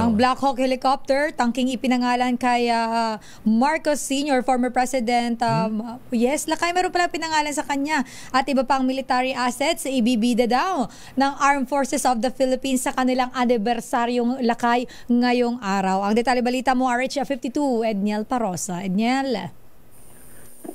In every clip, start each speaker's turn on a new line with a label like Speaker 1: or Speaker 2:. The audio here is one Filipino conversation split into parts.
Speaker 1: Ang Black Hawk helicopter, tangking ipinangalan kay Marcos Sr., former President. Yes, Lakay, meron pala pinangalan sa kanya. At iba pang military assets, ibibida daw ng Armed Forces of the Philippines sa kanilang anibersaryong Lakay ngayong araw. Ang detalye balita mo, RH52, Edniel Parosa. Edniel.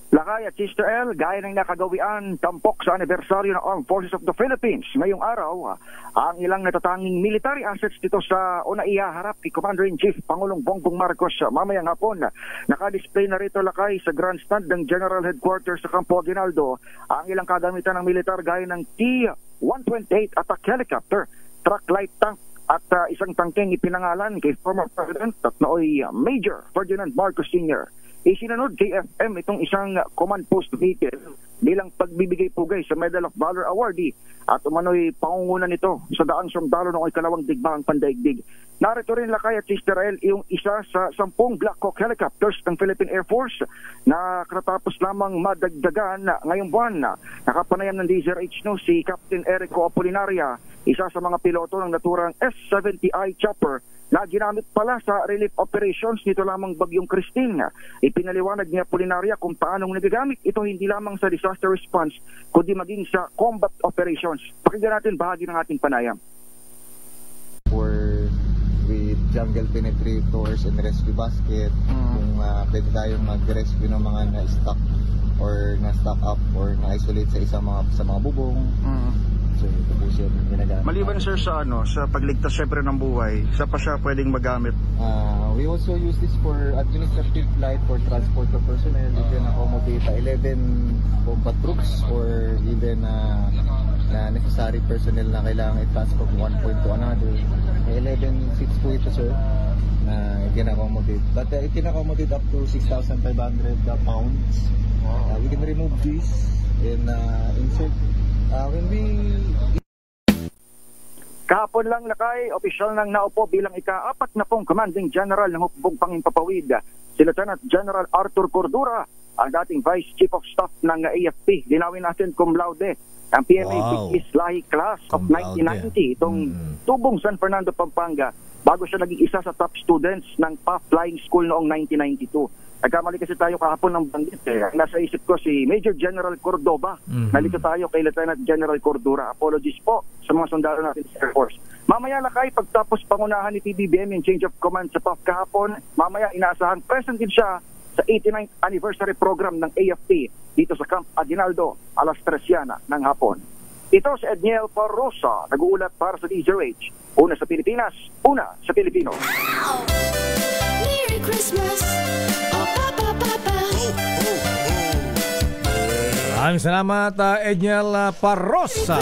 Speaker 2: Lakay at Sister L, gaya ng nakagawian tampok sa anibersaryo ng Armed Forces of the Philippines ngayong araw, ang ilang natatanging military assets dito sa ihaharap ni Commander-in-Chief Pangulong Bongbong Marcos mamayang hapon. Nakadisplay na rito, Lakay, sa grandstand ng General Headquarters sa Campo Aguinaldo ang ilang kagamitan ng militar gaya ng T-128 attack helicopter, truck light tank at isang tangkeng ipinangalan kay former President at nooy Major Ferdinand Marcos Sr. Isinunod kay FM itong isang command post vehicle bilang pagbibigay pugay sa Medal of Valor awardee at umano'y pangungunan nito sa daang sundalo noong ikalawang digmaang pandaigdig. Narito rin, Lakay at Sister L, yung isa sa 10 Black Hawk helicopters ng Philippine Air Force na katapos lamang madagdagan ngayong buwan. Nakapanayam ng DZRH News si Captain Erico Apolinaria, isa sa mga piloto ng naturang S-70I chopper na ginamit pala sa relief operations nito lamang Bagyong Christine. Ipinaliwanag niya Apolinaria kung paanong nagagamit ito hindi lamang sa disaster response kundi maging sa combat operations. Pakinggan natin bahagi ng ating panayam.
Speaker 3: With jungle penetrators and rescue basket, kung pwede tayong mag-rescue ng mga na-stock or na-stock up or na-isolate sa mga bubong. So ito po siya ginagamit.
Speaker 2: Maliban sir sa sa pagligtas syempre ng buhay, sa pa siya pwedeng magamit?
Speaker 3: We also use this for administrative flight, for transport of personnel. You can accommodate 11 combat troops or even na necessary personnel na kailangan i-transport from one point to another. 11 seats po ito, sir, na it can accommodate. But it can accommodate up to 6,500 pounds. We can remove this and insert.
Speaker 2: Kahapon lang, Lakay, opisyal nang naupo bilang ika-4 na pong Commanding General ng Hukbong Pangimpapawid, si Lieutenant General Arthur Cordura, ang dating Vice Chief of Staff ng AFP. Linawin natin cum laude ang PMA Islahi Class of 1990, itong tubong San Fernando, Pampanga, bago siya naging isa sa top students ng PAF Flying School noong 1992. Nagkamali kasi tayo kahapon ng banggit. Nasa isip ko si Major General Cordova. Nalito tayo kay Lieutenant General Cordura. Apologies po sa mga sundalo natin sa Air Force. Mamaya, Lakay, pagtapos pangunahan ni PBBM yung change of command sa PAF kahapon, mamaya inaasahan present din siya sa 89th anniversary program ng AFP dito sa Camp Aguinaldo, alas 3 ng hapon. Ito si Edniel Parosa, nag-uulat para sa DZRH. Una sa Pilipinas, una sa Pilipino.
Speaker 4: Merry Christmas!
Speaker 5: Maraming salamat, Edniel Parosa.